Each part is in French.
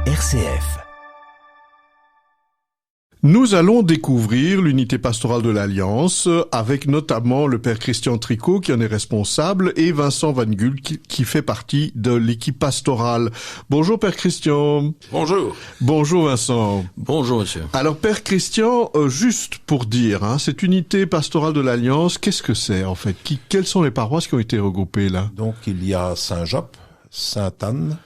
RCF. Nous allons découvrir l'unité pastorale de l'Alliance avec notamment le Père Christian Tricot qui en est responsable et Vincent Van Gul qui fait partie de l'équipe pastorale. Bonjour Père Christian. Bonjour. Bonjour Vincent. Bonjour monsieur. Alors Père Christian, juste pour dire, cette unité pastorale de l'Alliance, qu'est-ce que c'est en fait? Quelles sont les paroisses qui ont été regroupées là? Donc il y a Saint-Job, Sainte-Anne,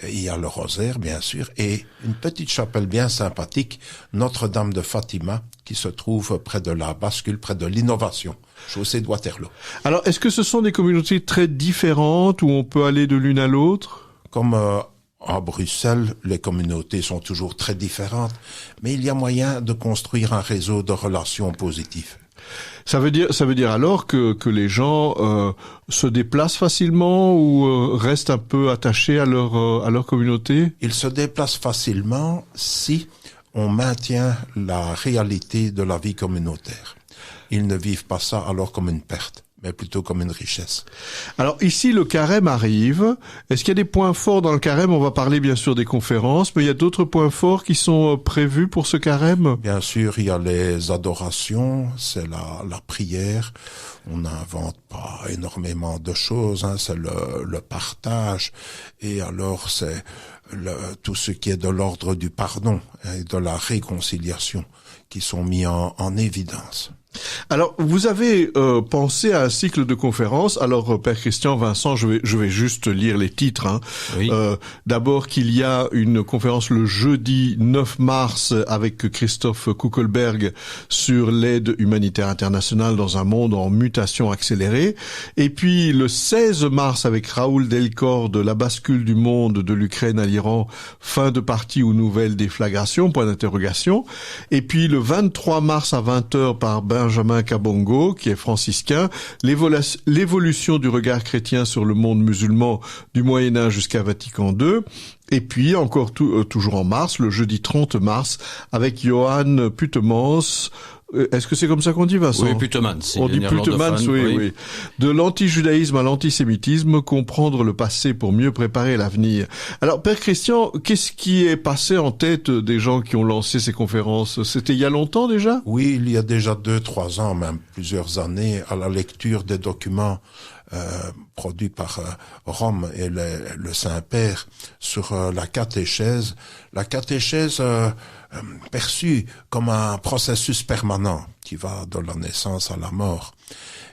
il y a le Rosaire bien sûr, et une petite chapelle bien sympathique, Notre-Dame de Fatima, qui se trouve près de la bascule, près de l'Innovation, chaussée de Waterloo. Alors est-ce que ce sont des communautés très différentes où on peut aller de l'une à l'autre? Comme à Bruxelles, les communautés sont toujours très différentes, mais il y a moyen de construire un réseau de relations positives. Ça veut dire alors que les gens se déplacent facilement ou restent un peu attachés à leur communauté? Ils se déplacent facilement si on maintient la réalité de la vie communautaire. Ils ne vivent pas ça alors comme une perte, mais plutôt comme une richesse. Alors ici, le carême arrive. Est-ce qu'il y a des points forts dans le carême? On va parler bien sûr des conférences, mais il y a d'autres points forts qui sont prévus pour ce carême? Bien sûr, il y a les adorations, c'est la prière. On n'invente pas énormément de choses, c'est le partage. Et alors, c'est tout ce qui est de l'ordre du pardon et de la réconciliation qui sont mis en évidence. Alors, vous avez pensé à un cycle de conférences. Alors, Père Christian, Vincent, je vais juste lire les titres. Oui. D'abord qu'il y a une conférence le jeudi 9 mars avec Christophe Kuckelberg sur l'aide humanitaire internationale dans un monde en mutation accélérée. Et puis le 16 mars avec Raoul Delcor de La bascule du monde de l'Ukraine à l'Iran, fin de partie ou nouvelle déflagration, point d'interrogation. Et puis le 23 mars à 20h par Benjamin Kabongo, qui est franciscain, l'évolution du regard chrétien sur le monde musulman du Moyen-Âge jusqu'à Vatican II. Et puis, encore toujours en mars, le jeudi 30 mars, avec Johan Putemans. Est-ce que c'est comme ça qu'on dit, Vincent? Oui, Putemans. On dit Putemans, oui. De l'antijudaïsme à l'antisémitisme, comprendre le passé pour mieux préparer l'avenir. Alors, Père Christian, qu'est-ce qui est passé en tête des gens qui ont lancé ces conférences? C'était il y a longtemps déjà? Oui, il y a déjà 2-3 ans, même plusieurs années, à la lecture des documents produits par Rome et le Saint-Père sur la catéchèse. La catéchèse perçue comme un processus permanent qui va de la naissance à la mort.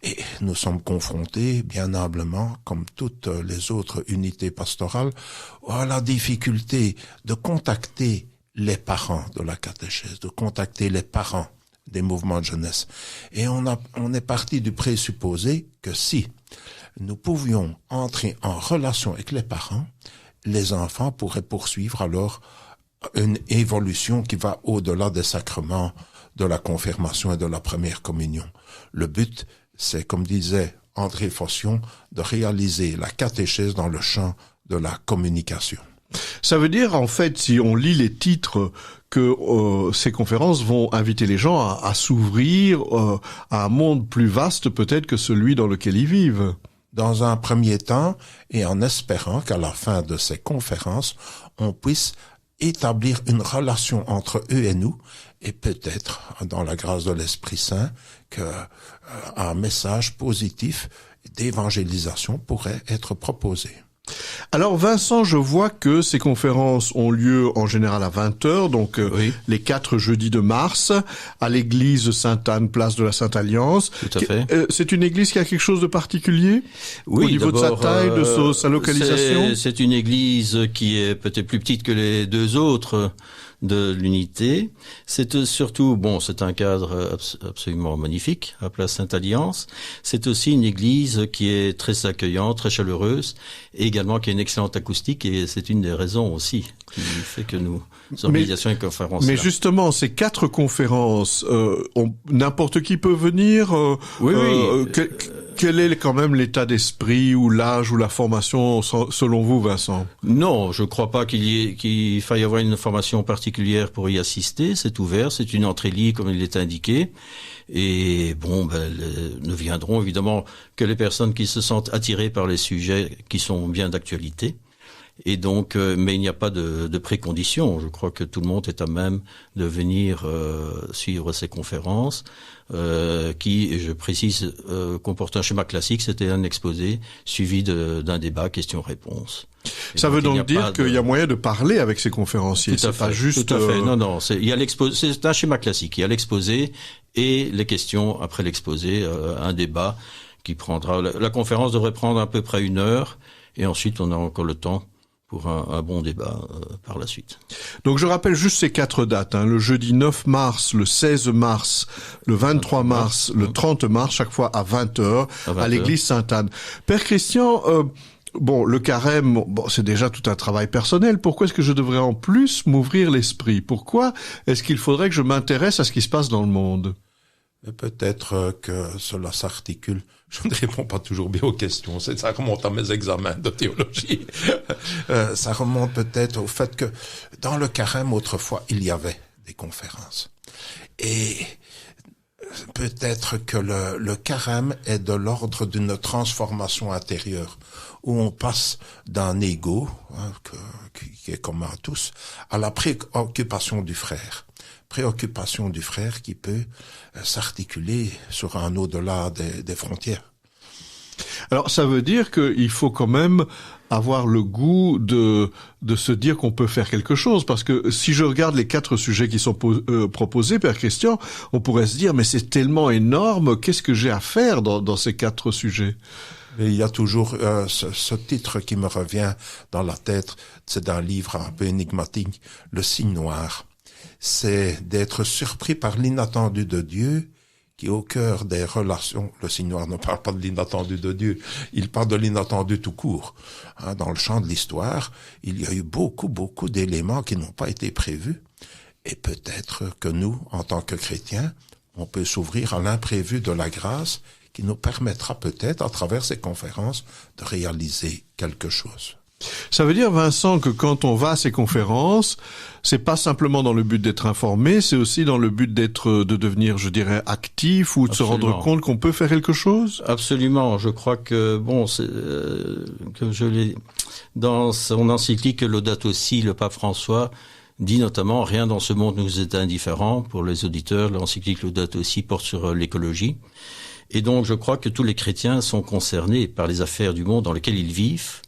Et nous sommes confrontés, bien humblement, comme toutes les autres unités pastorales, à la difficulté de contacter les parents de la catéchèse, de contacter les parents des mouvements de jeunesse. Et on est parti du présupposé que si nous pouvions entrer en relation avec les parents, les enfants pourraient poursuivre alors une évolution qui va au-delà des sacrements de la confirmation et de la première communion. Le but, c'est, comme disait André Fossion, de réaliser la catéchèse dans le champ de la communication. Ça veut dire, en fait, si on lit les titres, que ces conférences vont inviter les gens à s'ouvrir à un monde plus vaste peut-être que celui dans lequel ils vivent. Dans un premier temps, et en espérant qu'à la fin de ces conférences, on puisse établir une relation entre eux et nous, et peut-être, dans la grâce de l'Esprit Saint, qu'un message positif d'évangélisation pourrait être proposé. Alors Vincent, je vois que ces conférences ont lieu en général à 20h, donc oui. Les 4 jeudis de mars, à l'église Sainte-Anne, place de la Sainte-Alliance. Tout à fait. C'est une église qui a quelque chose de particulier? Oui, au niveau de sa taille, de sa localisation? C'est une église qui est peut-être plus petite que les deux autres de l'unité. C'est surtout, c'est un cadre absolument magnifique, à Place Sainte-Alliance. C'est aussi une église qui est très accueillante, très chaleureuse, et également qui a une excellente acoustique, et c'est une des raisons aussi qui fait que nous organisons une conférence. Mais justement, ces 4 conférences, n'importe qui peut venir. Oui. Quel est quand même l'état d'esprit ou l'âge ou la formation selon vous, Vincent? Non, je ne crois pas qu'il faille avoir une formation particulière pour y assister. C'est ouvert, c'est une entrée libre comme il est indiqué. Et ne viendront évidemment que les personnes qui se sentent attirées par les sujets qui sont bien d'actualité. Et donc, mais il n'y a pas de précondition. Je crois que tout le monde est à même de venir suivre ces conférences, qui, et je précise, comportent un schéma classique. C'était un exposé suivi d'un débat questions-réponses. Ça veut donc dire qu'il y a moyen de parler avec ces conférenciers. C'est pas juste. Tout à fait. Non. Il y a l'exposé. C'est un schéma classique. Il y a l'exposé et les questions après l'exposé, un débat qui prendra. La conférence devrait prendre à peu près 1 heure, et ensuite on a encore le temps pour un bon débat par la suite. Donc je rappelle juste ces 4 dates, le jeudi 9 mars, le 16 mars, le 23 mars, le 30 mars, chaque fois à 20h, à l'église Sainte-Anne. Père Christian, le carême, c'est déjà tout un travail personnel. Pourquoi est-ce que je devrais en plus m'ouvrir l'esprit? Pourquoi est-ce qu'il faudrait que je m'intéresse à ce qui se passe dans le monde? Peut-être que cela s'articule. Je ne réponds pas toujours bien aux questions. Ça remonte à mes examens de théologie. Ça remonte peut-être au fait que dans le carême, autrefois, il y avait des conférences. Et peut-être que le carême est de l'ordre d'une transformation intérieure, où on passe d'un ego, qui est commun à tous, à la préoccupation du frère. Préoccupation du frère qui peut s'articuler sur un au-delà des frontières. Alors ça veut dire qu'il faut quand même avoir le goût de se dire qu'on peut faire quelque chose, parce que si je regarde les 4 sujets qui sont proposés, Père Christian, on pourrait se dire mais c'est tellement énorme, qu'est-ce que j'ai à faire dans ces 4 sujets? Et il y a toujours ce titre qui me revient dans la tête, c'est d'un livre un peu énigmatique, Le signe noir. C'est d'être surpris par l'inattendu de Dieu qui est au cœur des relations. Le signe noir ne parle pas de l'inattendu de Dieu, il parle de l'inattendu tout court. Dans le champ de l'histoire, il y a eu beaucoup d'éléments qui n'ont pas été prévus. Et peut-être que nous, en tant que chrétiens, on peut s'ouvrir à l'imprévu de la grâce qui nous permettra peut-être, à travers ces conférences, de réaliser quelque chose. Ça veut dire, Vincent, que quand on va à ces conférences, c'est pas simplement dans le but d'être informé, c'est aussi dans le but de devenir, je dirais, actif ou de Absolument. se rendre compte qu'on peut faire quelque chose? Absolument. Je crois que, que je l'ai, dans son encyclique Laudato Si, le pape François dit notamment, rien dans ce monde nous est indifférent. Pour les auditeurs, l'encyclique Laudato Si porte sur l'écologie. Et donc, je crois que tous les chrétiens sont concernés par les affaires du monde dans lesquelles ils vivent.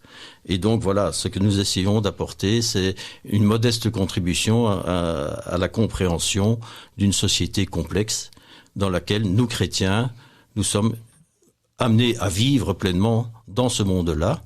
Et donc voilà, ce que nous essayons d'apporter, c'est une modeste contribution à la compréhension d'une société complexe dans laquelle nous, chrétiens, nous sommes amenés à vivre pleinement dans ce monde-là.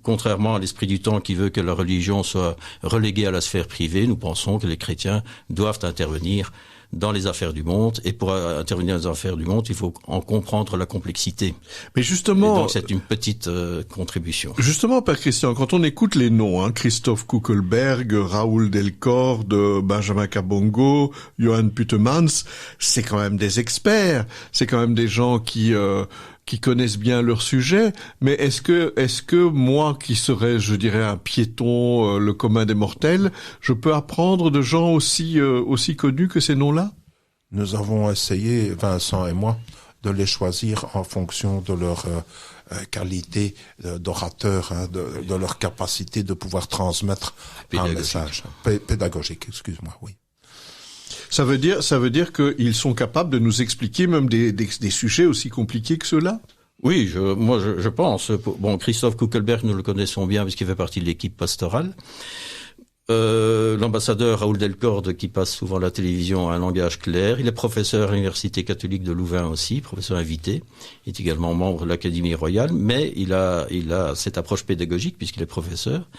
Contrairement à l'esprit du temps qui veut que la religion soit reléguée à la sphère privée, nous pensons que les chrétiens doivent intervenir dans les affaires du monde, et pour intervenir dans les affaires du monde, il faut en comprendre la complexité. Mais justement, et donc c'est une petite contribution. Justement, Père Christian, quand on écoute les noms, Christophe Kuckelberg, Raoul Delcorde, Benjamin Kabongo, Johan Putemans, c'est quand même des experts, c'est quand même des gens qui connaissent bien leur sujet, mais est-ce que moi qui serais, je dirais, un piéton, le commun des mortels, je peux apprendre de gens aussi connus que ces noms-là? Nous avons essayé, Vincent et moi, de les choisir en fonction de leur qualité d'orateur, de leur capacité de pouvoir transmettre un message. Pédagogique, excuse-moi, oui. Ça veut dire qu'ils sont capables de nous expliquer même des sujets aussi compliqués que ceux-là? Oui, je pense. Bon, Christophe Kuckelberg, nous le connaissons bien puisqu'il fait partie de l'équipe pastorale. L'ambassadeur Raoul Delcorde, qui passe souvent à la télévision, a un langage clair. Il est professeur à l'Université catholique de Louvain aussi, professeur invité. Il est également membre de l'Académie royale, mais il a cette approche pédagogique puisqu'il est professeur.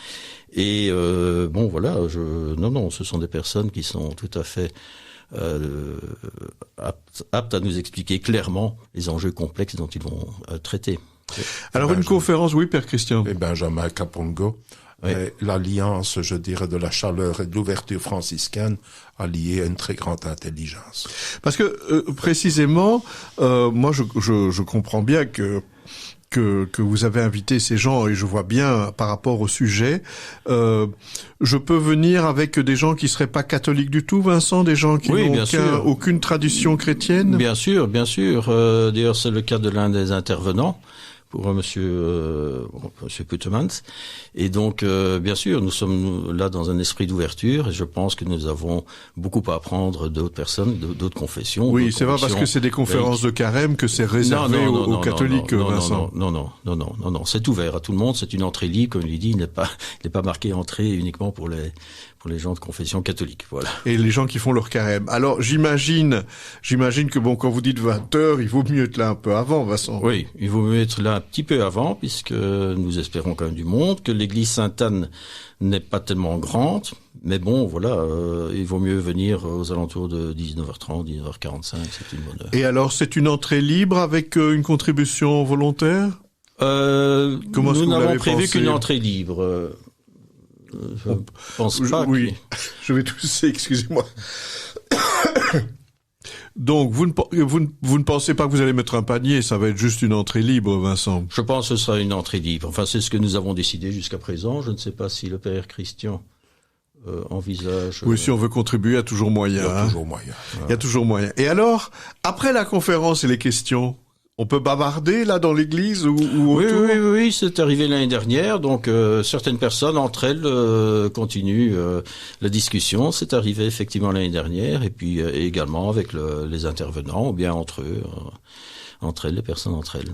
Et voilà, ce sont des personnes qui sont tout à fait aptes à nous expliquer clairement les enjeux complexes dont ils vont traiter. Alors une conférence, oui, Père Christian. Et Benjamin Kabongo. Oui. L'alliance, je dirais, de la chaleur et de l'ouverture franciscaine alliée à une très grande intelligence. Parce que précisément, moi je comprends bien que vous avez invité ces gens, et je vois bien par rapport au sujet, je peux venir avec des gens qui seraient pas catholiques du tout, Vincent, des gens qui n'ont aucune tradition chrétienne? Bien sûr. D'ailleurs, c'est le cas de l'un des intervenants. pour monsieur Puttemans. Et donc, bien sûr, nous sommes là dans un esprit d'ouverture et je pense que nous avons beaucoup à apprendre d'autres personnes, d'autres confessions. Oui, c'est pas parce que c'est des conférences de carême que c'est réservé aux catholiques, Vincent. Non, c'est ouvert à tout le monde, c'est une entrée libre, comme il dit, il n'est pas marqué entrée uniquement pour les gens de confession catholique, voilà. Et les gens qui font leur carême. Alors, j'imagine que bon, quand vous dites 20h, il vaut mieux être là un peu avant, Vincent. Oui, il vaut mieux être là un petit peu avant, puisque nous espérons quand même du monde, que l'église Sainte-Anne n'est pas tellement grande, mais bon, voilà, il vaut mieux venir aux alentours de 19h30, 19h45, c'est une bonne heure. Et alors, c'est une entrée libre avec une contribution volontaire? Nous n'avons prévu qu'une entrée libre. Je pense pas. Oui, je vais tousser, excusez-moi. Donc, vous ne pensez pas que vous allez mettre un panier, ça va être juste une entrée libre, Vincent? Je pense que ce sera une entrée libre. Enfin, c'est ce que nous avons décidé jusqu'à présent. Je ne sais pas si le Père Christian envisage... Oui, si on veut contribuer, il y a toujours moyen. Il y a toujours moyen. Il y a toujours moyen. Et alors, après la conférence et les questions, on peut bavarder là dans l'église ou autour? Oui, c'est arrivé l'année dernière. Donc certaines personnes entre elles continuent la discussion. C'est arrivé effectivement l'année dernière et puis également avec les intervenants ou bien entre eux. Entre elles, les personnes entre elles.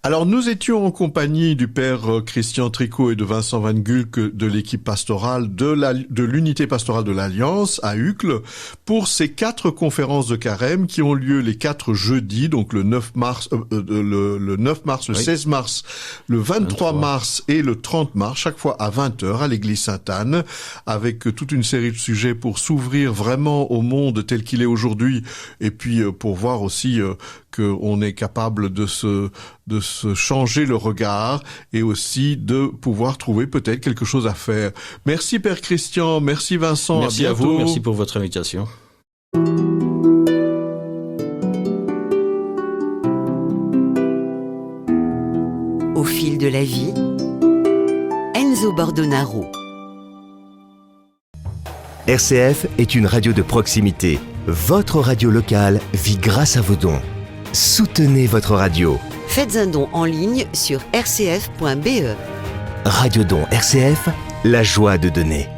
Alors, nous étions en compagnie du père Christian Tricot et de Vincent Van Gulk de l'équipe pastorale de l'unité pastorale de l'Alliance à Uccle pour ces 4 conférences de carême qui ont lieu les 4 jeudis, donc le 9 mars, le 9 mars, le 16 mars, le 23 mars et le 30 mars, chaque fois à 20h à l'église Sainte-Anne, avec toute une série de sujets pour s'ouvrir vraiment au monde tel qu'il est aujourd'hui et puis pour voir aussi qu'on est capable de se changer le regard et aussi de pouvoir trouver peut-être quelque chose à faire. Merci Père Christian, merci Vincent. Merci à vous, merci pour votre invitation. Au fil de la vie, Enzo Bordonaro. RCF est une radio de proximité. Votre radio locale vit grâce à vos dons. Soutenez votre radio. Faites un don en ligne sur rcf.be. Radio Don RCF, la joie de donner.